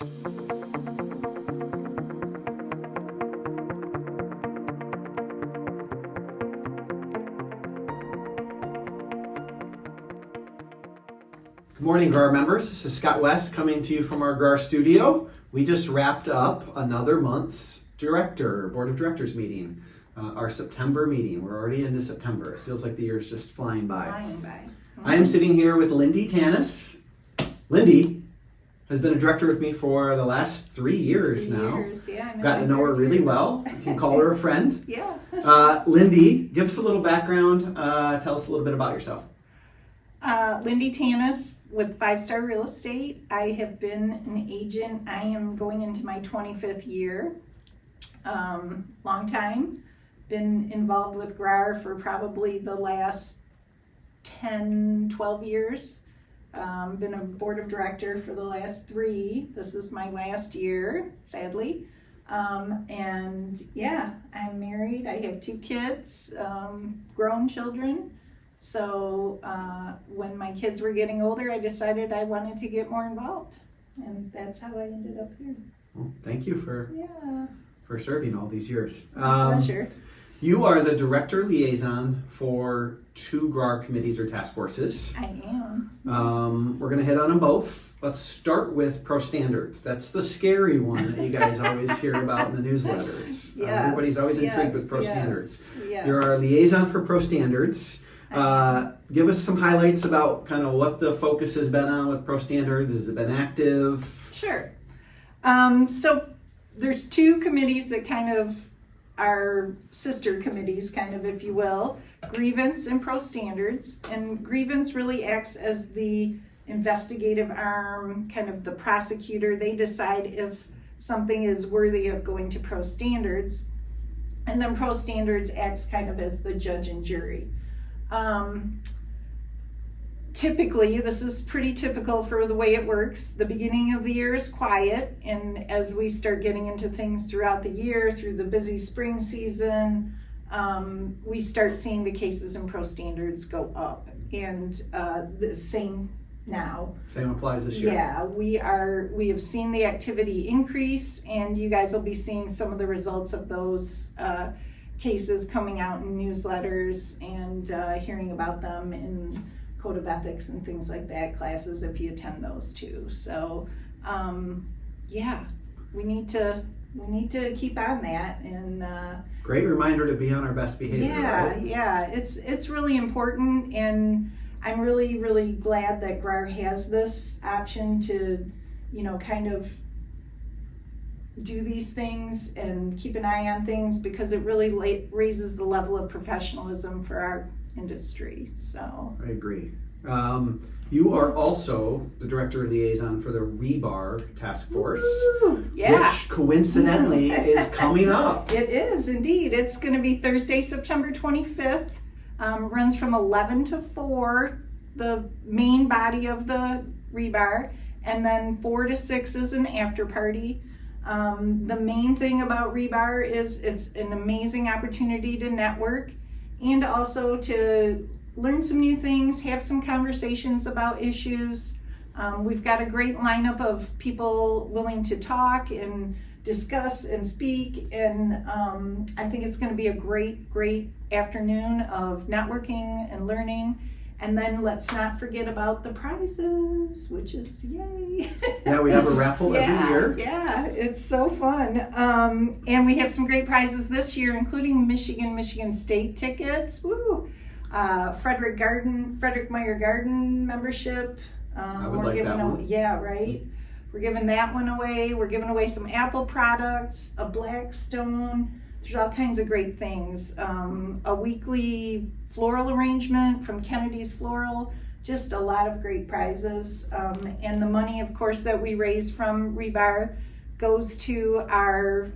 Good morning, GRAR members. This is Scott West coming to you from our GRAR studio. We just wrapped up another month's Board of Directors meeting, our September meeting. We're already into September. It feels like the year's just flying by. Mm-hmm. I am sitting here with Lindy Tanis. Lindy has been a director with me for the last 3 years now. Yeah. Got to know her really well. You can call her a friend. Yeah. Lindy, give us a little background. Tell us a little bit about yourself. Lindy Tanis with 5 Star Real Estate. I have been an agent. I am going into my 25th year. Long time. Been involved with GRAR for probably the last 10, 12 years. Been a board of director for the last 3. This is my last year, sadly. And yeah, I'm married. I have 2 kids, grown children. So when my kids were getting older, I decided I wanted to get more involved. And that's how I ended up here. Well, thank you for serving all these years. Pleasure. You are the director liaison for 2 GRAR committees or task forces. I am. We're going to hit on them both. Let's start with Pro Standards. That's the scary one that you guys always hear about in the newsletters. Yes, everybody's always intrigued with Pro Standards. Yes. You're our liaison for Pro Standards. Give us some highlights about kind of what the focus has been on with Pro Standards. Has it been active? Sure. So there's 2 committees that kind of are sister committees, kind of, if you will, Grievance and Pro Standards. And Grievance really acts as the investigative arm, kind of the prosecutor. They decide if something is worthy of going to Pro Standards. And then Pro Standards acts kind of as the judge and jury. Typically, this is pretty typical for the way it works. The beginning of the year is quiet, and as we start getting into things throughout the year, through the busy spring season, we start seeing the cases in Pro Standards go up. And the same now. Same applies this year. Yeah, we have seen the activity increase, and you guys will be seeing some of the results of those cases coming out in newsletters and hearing about them in Code of Ethics and things like that classes if you attend those too. So yeah, we need to keep on that. And great reminder to be on our best behavior. Right? Yeah, it's really important, and I'm really glad that GRAR has this option to, kind of do these things and keep an eye on things, because it really raises the level of professionalism for our industry. So I agree. You are also the director liaison for the Rebar task force. Ooh, yeah. Which coincidentally is coming up. It is indeed. It's going to be Thursday, September 25th. Runs from 11 to 4, the main body of the Rebar, and then 4 to 6 is an after party. The main thing about Rebar is it's an amazing opportunity to network and also to learn some new things, have some conversations about issues. We've got a great lineup of people willing to talk and discuss and speak, and I think it's going to be a great afternoon of networking and learning. And then let's not forget about the prizes, which is yay. Yeah, we have a raffle every year. Yeah, it's so fun. And we have some great prizes this year, including Michigan State tickets. Woo! Frederick Meyer Garden membership. I would like that one. Yeah, right. We're giving that one away. We're giving away some Apple products, a Blackstone. There's all kinds of great things. A weekly floral arrangement from Kennedy's Floral. Just a lot of great prizes. And the money, of course, that we raise from Rebar goes to our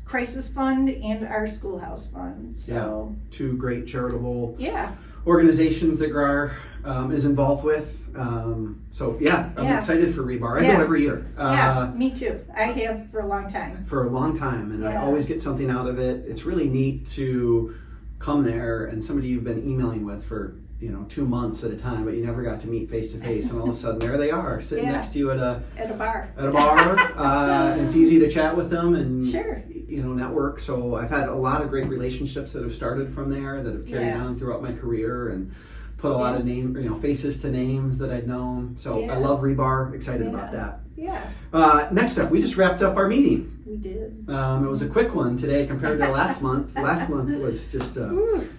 crisis fund and our schoolhouse fund. So yeah, 2 great charitable yeah. organizations that GRAR is involved with. So yeah, I'm excited for Rebar. I go every year. Yeah, me too. I have for a long time. For a long time, and I always get something out of it. It's really neat to come there, and somebody you've been emailing with for 2 months at a time, but you never got to meet face to face, and all of a sudden there they are sitting Yeah. next to you at a bar. And it's easy to chat with them and Sure. network. So I've had a lot of great relationships that have started from there that have carried Yeah. on throughout my career and put a lot of faces to names that I'd known. So Yeah. I love Rebar. Excited about Yeah. that. Yeah, Next up, we just wrapped up our meeting. we did. It was a quick one today compared to last month. Last month was just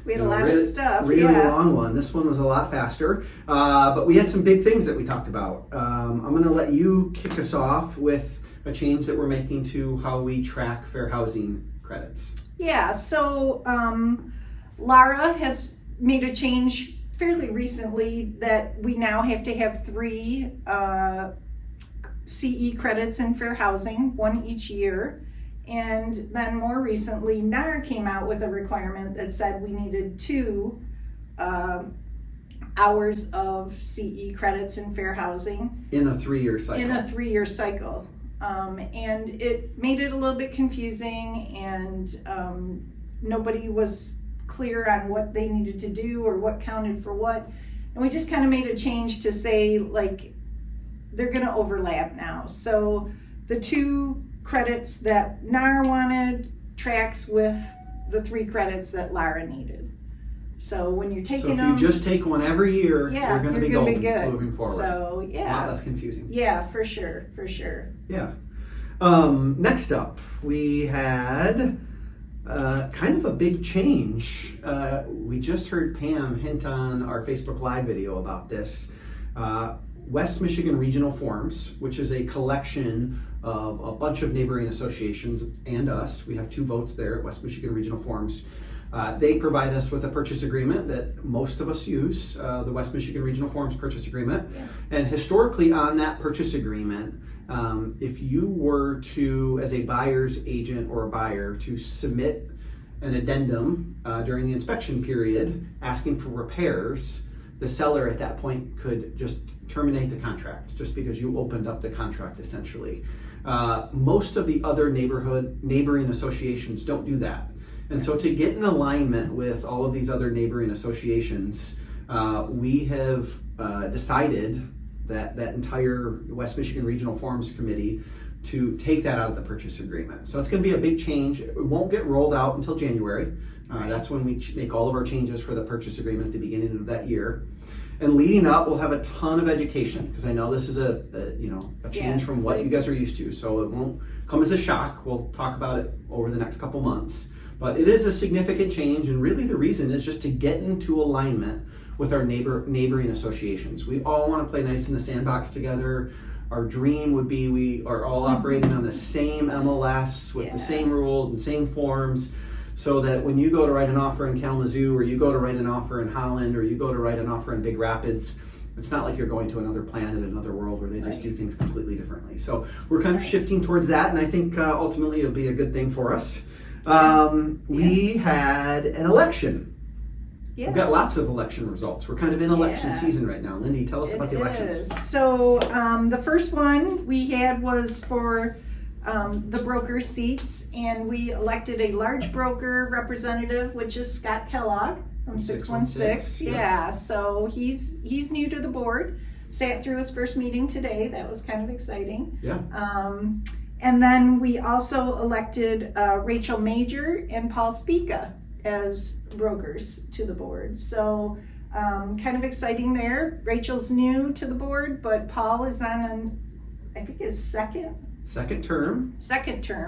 We had a lot really, of stuff. really yeah. long one. This one was a lot faster, but we had some big things that we talked about. I'm going to let you kick us off with a change that we're making to how we track fair housing credits. Yeah, so Lara has made a change fairly recently that we now have to have 3 CE credits in fair housing, 1 each year. And then more recently, NAR came out with a requirement that said we needed 2 hours of CE credits in fair housing In a 3-year cycle. in a 3-year cycle. And it made it a little bit confusing, and nobody was clear on what they needed to do or what counted for what. And we just kind of made a change to say, like, they're going to overlap now. So the 2 credits that NAR wanted tracks with the 3 credits that Lara needed. So when you're taking So if them, you just take one every year, yeah, you're going to be gonna golden good moving forward. So A yeah, lot less confusing. yeah, for sure. Yeah. Next up, we had kind of a big change. We just heard Pam hint on our Facebook Live video about this. West Michigan Regional Forums, which is a collection of a bunch of neighboring associations and us. We have 2 votes there at West Michigan Regional Forums. They provide us with a purchase agreement that most of us use, the West Michigan Regional Forums purchase agreement. Yeah. And historically on that purchase agreement, if you were to, as a buyer's agent or a buyer, to submit an addendum during the inspection period asking for repairs, the seller at that point could just terminate the contract just because you opened up the contract essentially. Most of the other neighboring associations don't do that. And so to get in alignment with all of these other neighboring associations, we have decided that entire West Michigan Regional Forums Committee to take that out of the purchase agreement. So it's going to be a big change. It won't get rolled out until January. That's when we make all of our changes for the purchase agreement at the beginning of that year. And leading up, we'll have a ton of education because I know this is a change from what you guys are used to. So it won't come as a shock. We'll talk about it over the next couple months. But it is a significant change, and really the reason is just to get into alignment with our neighboring associations. We all want to play nice in the sandbox together. Our dream would be we are all operating on the same MLS with the same rules and same forms, so that when you go to write an offer in Kalamazoo, or you go to write an offer in Holland, or you go to write an offer in Big Rapids, it's not like you're going to another planet, another world where they just do things completely differently. So we're kind of shifting towards that, and I think ultimately it'll be a good thing for us. We had an election. Yeah. We've got lots of election results. We're kind of in election season right now. Lindy, tell us about the elections. So the first one we had was for the broker seats, and we elected a large broker representative, which is Scott Kellogg from 616. Yeah, so he's new to the board. Sat through his first meeting today. That was kind of exciting. Yeah. And then we also elected Rachel Major and Paul Spica as brokers to the board. So kind of exciting there. Rachel's new to the board, but Paul is on, I think, his second term.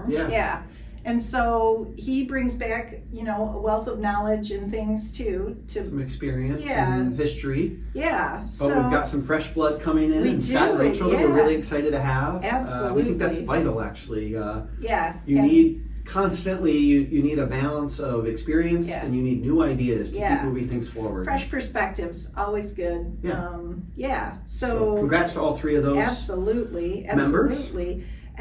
Yeah. And so he brings back, a wealth of knowledge and things too. Some experience and history. Yeah. So we've got some fresh blood coming in, and Scott and Rachel that we're really excited to have. Absolutely. We think that's vital, actually. You need constantly, you need a balance of experience, and you need new ideas to keep moving things forward. Fresh perspectives, always good. So congrats to all 3 of those. Absolutely. Members.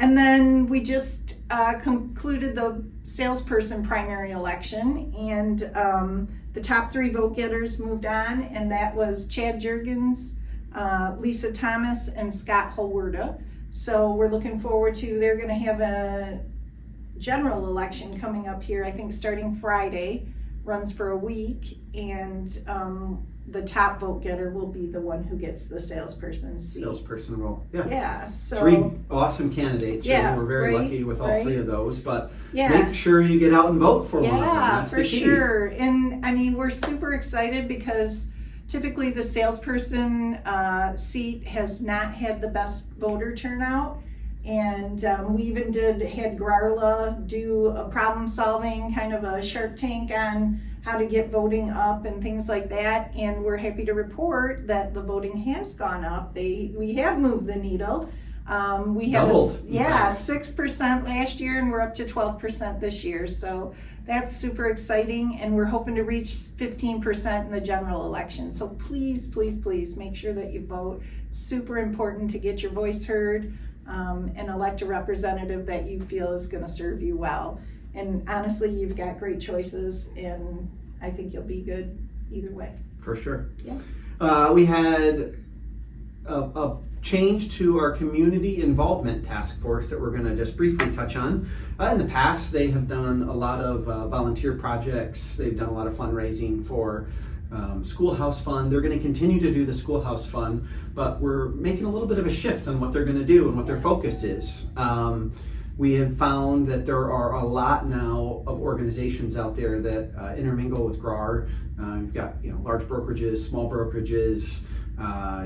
And then we just concluded the salesperson primary election, and the top 3 vote getters moved on, and that was Chad Juergens, Lisa Thomas, and Scott Holwerda. So we're looking forward to, they're going to have a general election coming up here, I think starting Friday, runs for a week, and the top vote getter will be the one who gets the salesperson seat. Salesperson role. Yeah. Yeah. So 3 awesome candidates. Yeah, We're very right, lucky with all right. 3 of those. But yeah. make sure you get out and vote for one of them. Yeah, That's for the key. sure. And I mean, we're super excited because typically the salesperson seat has not had the best voter turnout. And we even had Garla do a problem solving kind of a Shark Tank on how to get voting up and things like that. And we're happy to report that the voting has gone up. We have moved the needle. We have Doubled, 6% last year, and we're up to 12% this year. So that's super exciting, and we're hoping to reach 15% in the general election. So please, please, please make sure that you vote. It's super important to get your voice heard and elect a representative that you feel is going to serve you well. And honestly, you've got great choices, and I think you'll be good either way. For sure. Yeah. We had a change to our community involvement task force that we're going to just briefly touch on. In the past, they have done a lot of volunteer projects. They've done a lot of fundraising for Schoolhouse Fund. They're going to continue to do the Schoolhouse Fund, but we're making a little bit of a shift on what they're going to do and what their focus is. We have found that there are a lot now of organizations out there that intermingle with GRAR. You've got large brokerages, small brokerages.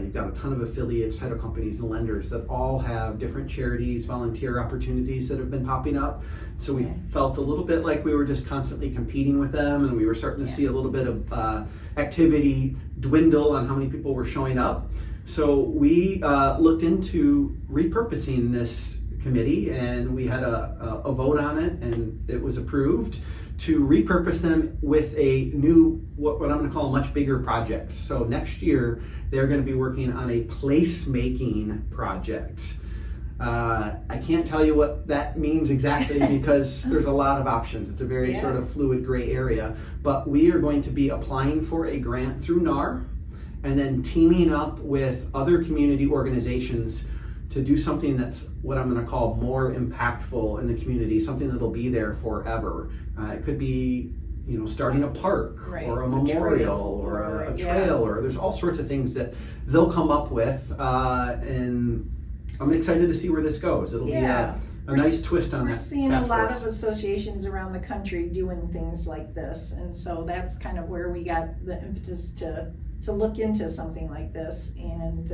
You've got a ton of affiliates, title companies, and lenders that all have different charities, volunteer opportunities that have been popping up. So we felt a little bit like we were just constantly competing with them, and we were starting to see a little bit of activity dwindle on how many people were showing up. So we looked into repurposing this committee, and we had a vote on it, and it was approved to repurpose them with a new, what I'm going to call a much bigger project. So next year, they're going to be working on a placemaking project. I can't tell you what that means exactly because there's a lot of options. It's a very sort of fluid gray area, but we are going to be applying for a grant through NAR and then teaming up with other community organizations to do something that's what I'm going to call more impactful in the community, something that'll be there forever. It could be, starting a park or a memorial or a trail, or there's all sorts of things that they'll come up with, and I'm excited to see where this goes. It'll be a nice twist on that task force. We're seeing a lot of associations around the country doing things like this, and so that's kind of where we got the impetus to look into something like this, and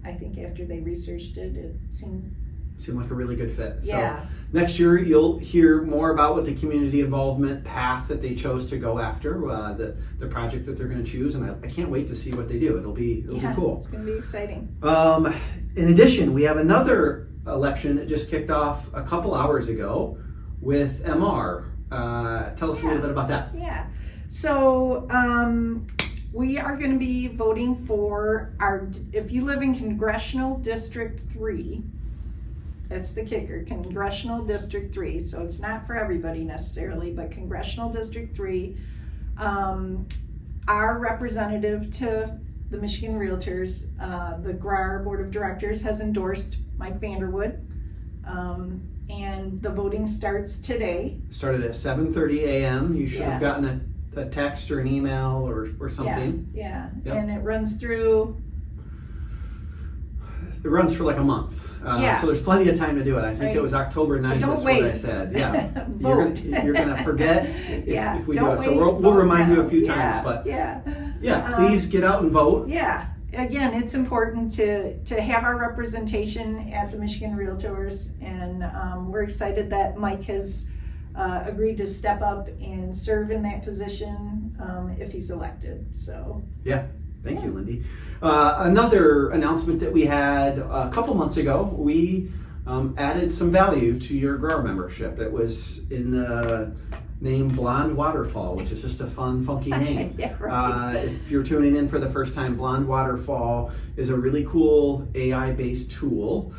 I think after they researched it, it seemed like a really good fit. Yeah. So next year you'll hear more about what the community involvement path that they chose to go after, the project that they're going to choose, and I can't wait to see what they do. It'll be cool. It's going to be exciting. In addition, we have another election that just kicked off a couple hours ago with MR. Tell us a little bit about that. Yeah. So we are going to be voting for if you live in Congressional District 3, that's the kicker, Congressional District 3. So it's not for everybody necessarily, but Congressional District 3. Our representative to the Michigan Realtors, the GRAR Board of Directors, has endorsed Mike Vanderwood. And the voting starts today. Started at 7:30 a.m. You should have gotten a text or an email or something. Yeah. Yep. And it runs through. It runs for like a month. So there's plenty of time to do it. I think it was October 9th. That's what I said. Yeah. You're going to forget if we do it. So we'll remind you a few times. But please get out and vote. Yeah. Again, it's important to have our representation at the Michigan Realtors, and we're excited that Mike has agreed to step up and serve in that position if he's elected. So Thank you, Lindy. Another announcement that we had a couple months ago, we added some value to your GRAR membership. It was in the name Blonde Waterfall, which is just a fun, funky name. If you're tuning in for the first time, Blonde Waterfall is a really cool AI-based tool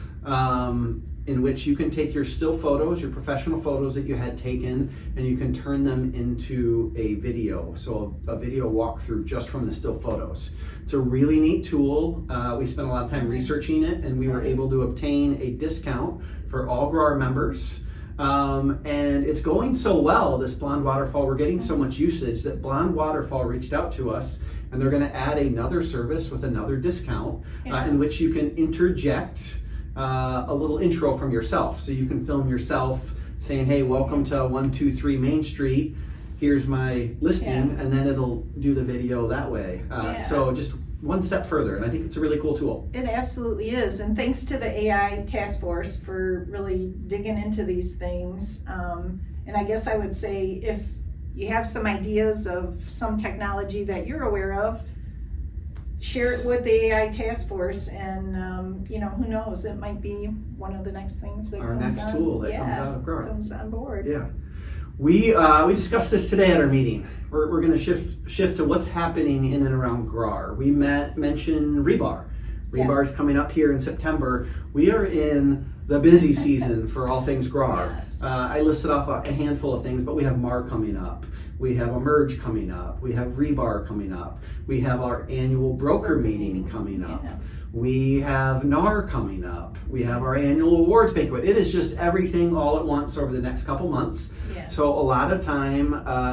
in which you can take your still photos, your professional photos that you had taken, and you can turn them into a video. So a video walkthrough just from the still photos. It's a really neat tool. We spent a lot of time researching it, and we were able to obtain a discount for all GRAR members. And it's going so well, this Blonde Waterfall. We're getting so much usage that Blonde Waterfall reached out to us, and they're going to add another service with another discount in which you can interject a little intro from yourself. So you can film yourself saying, hey, welcome to 123 Main Street. Here's my listing, and then it'll do the video that way. So just one step further, and I think it's a really cool tool. It absolutely is, and thanks to the AI task force for really digging into these things. And I guess I would say if you have some ideas of some technology that you're aware of, share it with the AI task force, and who knows, it might be one of the next things that comes out of GRAR. Comes on board. Yeah. We discussed this today at our meeting. We're going to shift to what's happening in and around GRAR. We mentioned rebar. Rebar's coming up here in September. We are in the busy season for all things GRAR. Yes. I listed off a handful of things, but we have MAR coming up. We have Emerge coming up. We have rebar coming up. We have our annual broker meeting coming up. Yeah. We have NAR coming up. We have our annual awards banquet. It is just everything all at once over the next couple months. Yeah. So a lot of time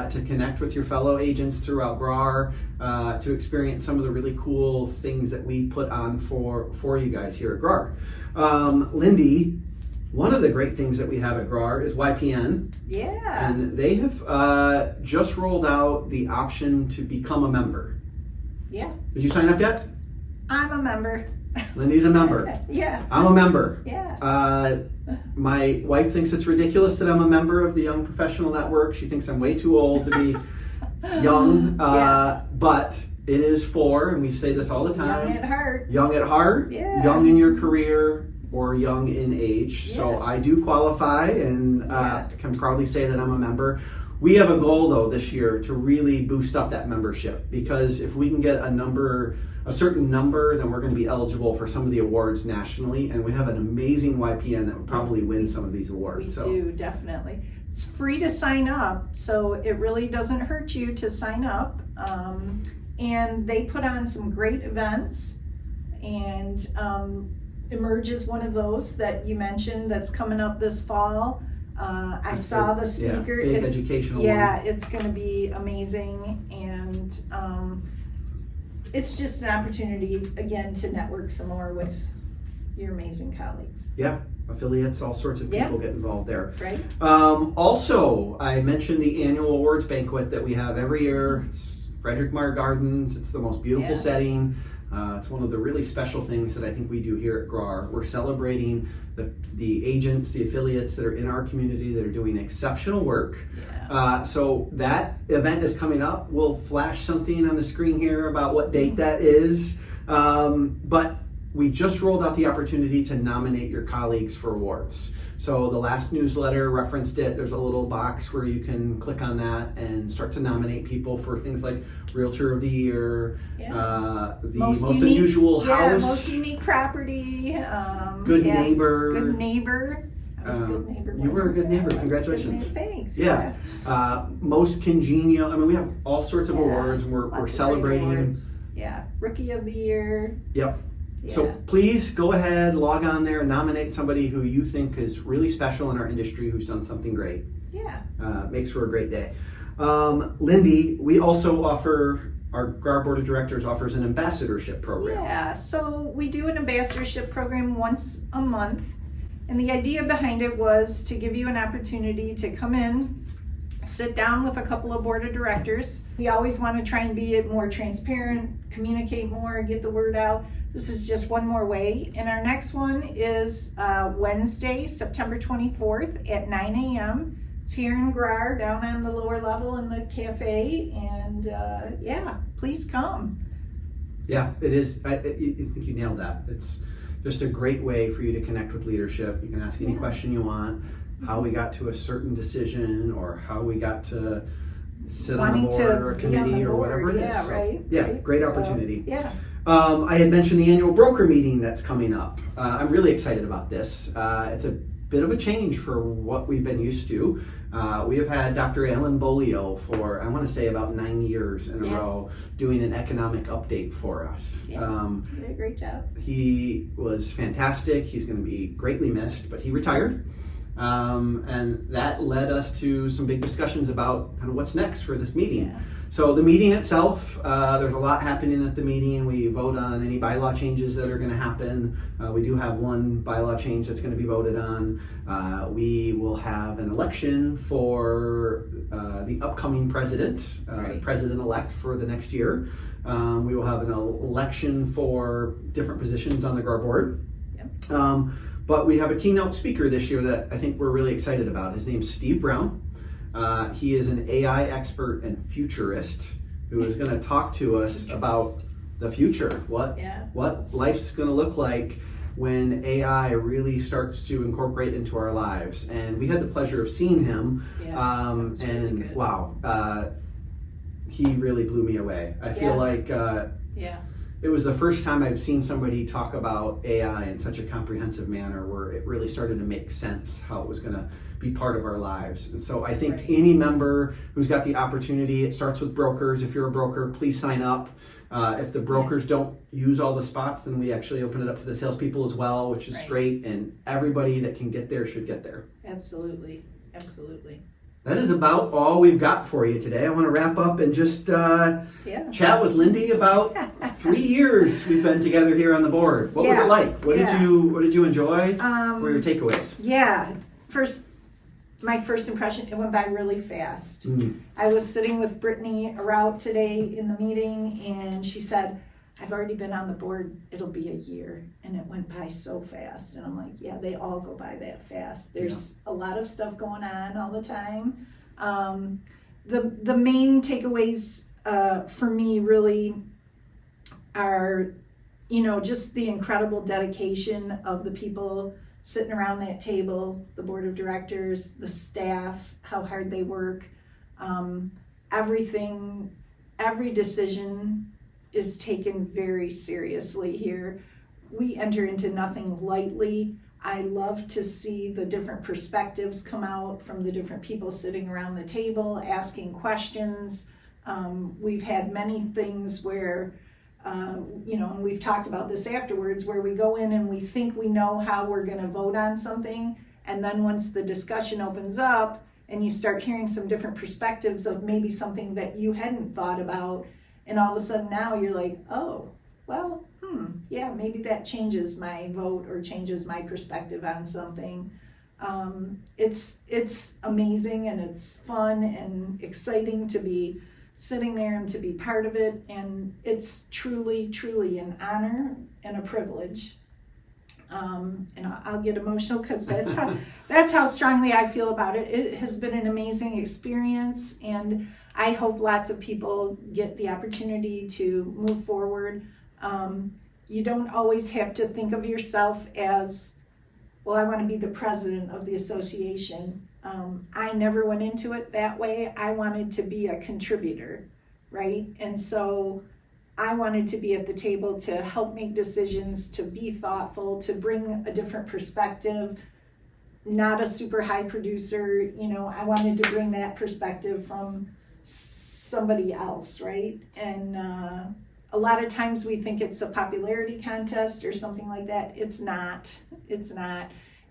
to connect with your fellow agents throughout GRAR, to experience some of the really cool things that we put on for you guys here at GRAR. Lindy, one of the great things that we have at GRAR is YPN. Yeah. And they have just rolled out the option to become a member. Yeah. Did you sign up yet? I'm a member. Lindy's a member. Yeah. I'm a member. Yeah. My wife thinks it's ridiculous that I'm a member of the Young Professional Network. She thinks I'm way too old to be young, but it is for, and we say this all the time, young at heart. Young at heart, young in your career, or young in age. So I do qualify, and can proudly say that I'm a member. We have a goal though this year to really boost up that membership, because if we can get a certain number, then we're going to be eligible for some of the awards nationally, and we have an amazing YPN that would probably win some of these awards. We do, definitely. It's free to sign up, so it really doesn't hurt you to sign up. And they put on some great events, and Emerge is one of those that you mentioned that's coming up this fall. I saw the speaker. Big educational one. It's going to be amazing, and it's just an opportunity again to network some more with your amazing colleagues. Yeah, affiliates, all sorts of people get involved there. Right. Also, I mentioned the annual awards banquet that we have every year. It's Frederick Meyer Gardens. It's the most beautiful setting. It's one of the really special things that I think we do here at GRAR. We're celebrating the agents, the affiliates that are in our community that are doing exceptional work. So that event is coming up. We'll flash something on the screen here about what date that is. But we just rolled out the opportunity to nominate your colleagues for awards. So the last newsletter referenced it. There's a little box where you can click on that and start to nominate people for things like Realtor of the Year, the most unusual house, most unique property, good neighbor. Good neighbor. I was a good neighbor. You were a good neighbor. Congratulations. Thanks. Most congenial. I mean, we have all sorts of awards. We're celebrating. Awards. Rookie of the Year. Yep. So please go ahead, log on there, and nominate somebody who you think is really special in our industry, who's done something great. Makes for a great day. Lindy, we also offer, our GRAR Board of Directors offers an ambassadorship program. So we do an ambassadorship program once a month. And the idea behind it was to give you an opportunity to come in, sit down with a couple of board of directors. We always want to try and be more transparent, communicate more, get the word out. This is just one more way. And our next one is Wednesday, September 24th at 9 a.m. It's here in GRAR, down on the lower level in the cafe. And please come. Yeah, it is. I think you nailed that. It's just a great way for you to connect with leadership. You can ask any question you want, how we got to a certain decision, or how we got to sit on a board or a committee or whatever it is. Right. Great opportunity. I had mentioned the annual broker meeting that's coming up. I'm really excited about this. It's a bit of a change for what we've been used to. We have had Dr. Alan Bolio for, I want to say, about 9 years in a row doing an economic update for us. He did a great job. He was fantastic. He's going to be greatly missed, but he retired. And that led us to some big discussions about kind of what's next for this meeting. Yeah. So the meeting itself, there's a lot happening at the meeting. We vote on any bylaw changes that are going to happen. We do have one bylaw change that's going to be voted on. We will have an election for the upcoming president, Right. president-elect for the next year. We will have an election for different positions on the GAR board. Yep. But we have a keynote speaker this year that I think we're really excited about. His name's Steve Brown. He is an AI expert and futurist who is going to talk to us about the future, what life's going to look like when AI really starts to incorporate into our lives. And we had the pleasure of seeing him, Really and good. wow, he really blew me away. I feel like it was the first time I've seen somebody talk about AI in such a comprehensive manner where it really started to make sense how it was going to be part of our lives. And so I think any member who's got the opportunity, it starts with brokers. If you're a broker, please sign up. If the brokers don't use all the spots, then we actually open it up to the salespeople as well, which is great. And everybody that can get there should get there. Absolutely. That is about all we've got for you today. I want to wrap up and just chat with Lindy about 3 years we've been together here on the board. What was it like? What did you enjoy? What were your takeaways? My first impression, it went by really fast. I was sitting with Brittany Arout today in the meeting, and she said, I've already been on the board, it'll be a year. And it went by so fast. And I'm like, yeah, they all go by that fast. There's a lot of stuff going on all the time. The main takeaways for me really are, just the incredible dedication of the people sitting around that table, the board of directors, the staff, how hard they work. Every decision is taken very seriously here. We enter into nothing lightly. I love to see the different perspectives come out from the different people sitting around the table, asking questions. We've had many things where, and we've talked about this afterwards, where we go in and we think we know how we're going to vote on something. And then once the discussion opens up and you start hearing some different perspectives of maybe something that you hadn't thought about, and all of a sudden now you're like, oh, well, maybe that changes my vote or changes my perspective on something. It's amazing and it's fun and exciting to be sitting there and to be part of it. And it's truly, truly an honor and a privilege. And I'll get emotional because that's how strongly I feel about it. It has been an amazing experience, and I hope lots of people get the opportunity to move forward. You don't always have to think of yourself as, well, I want to be the president of the association. I never went into it that way. I wanted to be a contributor, right? And so I wanted to be at the table to help make decisions, to be thoughtful, to bring a different perspective, not a super high producer. I wanted to bring that perspective from somebody else, right? And a lot of times we think it's a popularity contest or something like that. It's not.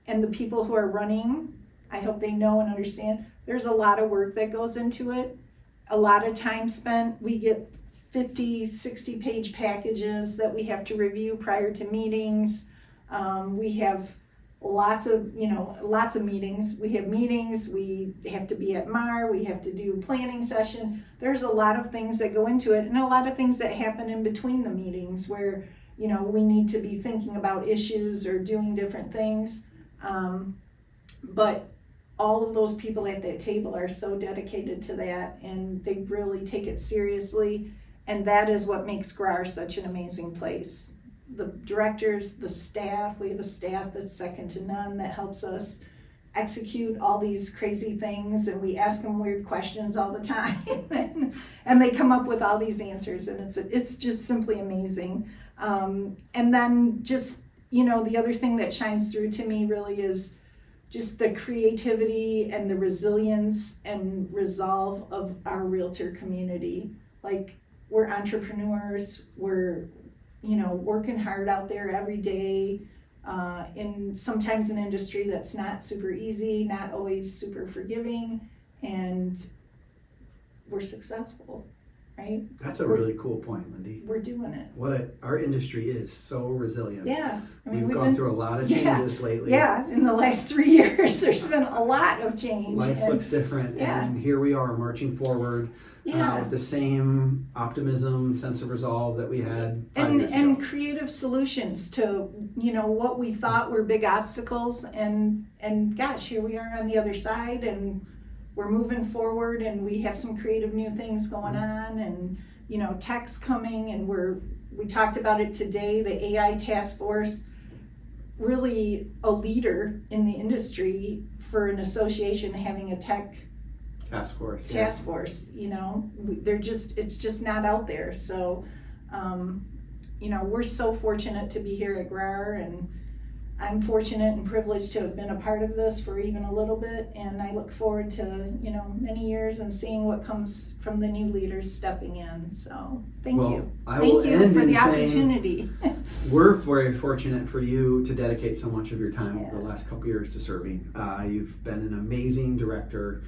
And the people who are running, I hope they know and understand, there's a lot of work that goes into it. A lot of time spent. We get 50, 60 page packages that we have to review prior to meetings. We have lots of meetings. We have meetings, we have to be at MAR, we have to do planning session. There's a lot of things that go into it, and a lot of things that happen in between the meetings where, we need to be thinking about issues or doing different things. But all of those people at that table are so dedicated to that, and they really take it seriously. And that is what makes GRAR such an amazing place. The directors, the staff, we have a staff that's second to none that helps us execute all these crazy things, and we ask them weird questions all the time and they come up with all these answers, and it's just simply amazing. And then just, the other thing that shines through to me really is just the creativity and the resilience and resolve of our realtor community. Like, we're entrepreneurs, we're working hard out there every day. in sometimes an industry that's not super easy, not always super forgiving, and we're successful, right? That's a really cool point, Lindy. We're doing it. Our industry is so resilient. Yeah. I mean, we've gone through a lot of changes lately. Yeah, in the last 3 years, there's been a lot of change. Life looks different, and here we are marching forward with the same optimism, sense of resolve that we had 5 years ago. And creative solutions to, you know, what we thought were big obstacles, and gosh, here we are on the other side, and we're moving forward, and we have some creative new things going on, and you know, tech's coming, and we talked about it today, the AI task force, really a leader in the industry for an association having a tech task force. You know, it's just not out there. So, you know, we're so fortunate to be here at GRAR, and I'm fortunate and privileged to have been a part of this for even a little bit, and I look forward to, you know, many years and seeing what comes from the new leaders stepping in. So thank you. Thank you for the opportunity. We're very fortunate for you to dedicate so much of your time over the last couple years to serving. You've been an amazing director.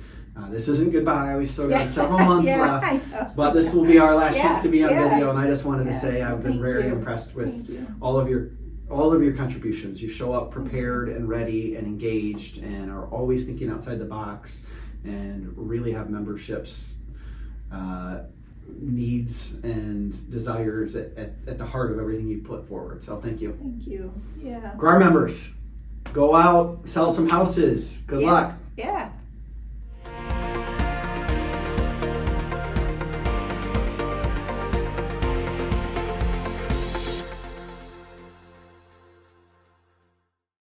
This isn't goodbye. We've still got several months left, but this will be our last chance to be on video. And I just wanted to say I've been very impressed with all of your contributions. You show up prepared and ready and engaged, and are always thinking outside the box, and really have memberships needs and desires at the heart of everything you put forward. So thank you. Thank you. Yeah. GRAR members, go out, sell some houses. Good luck. Yeah.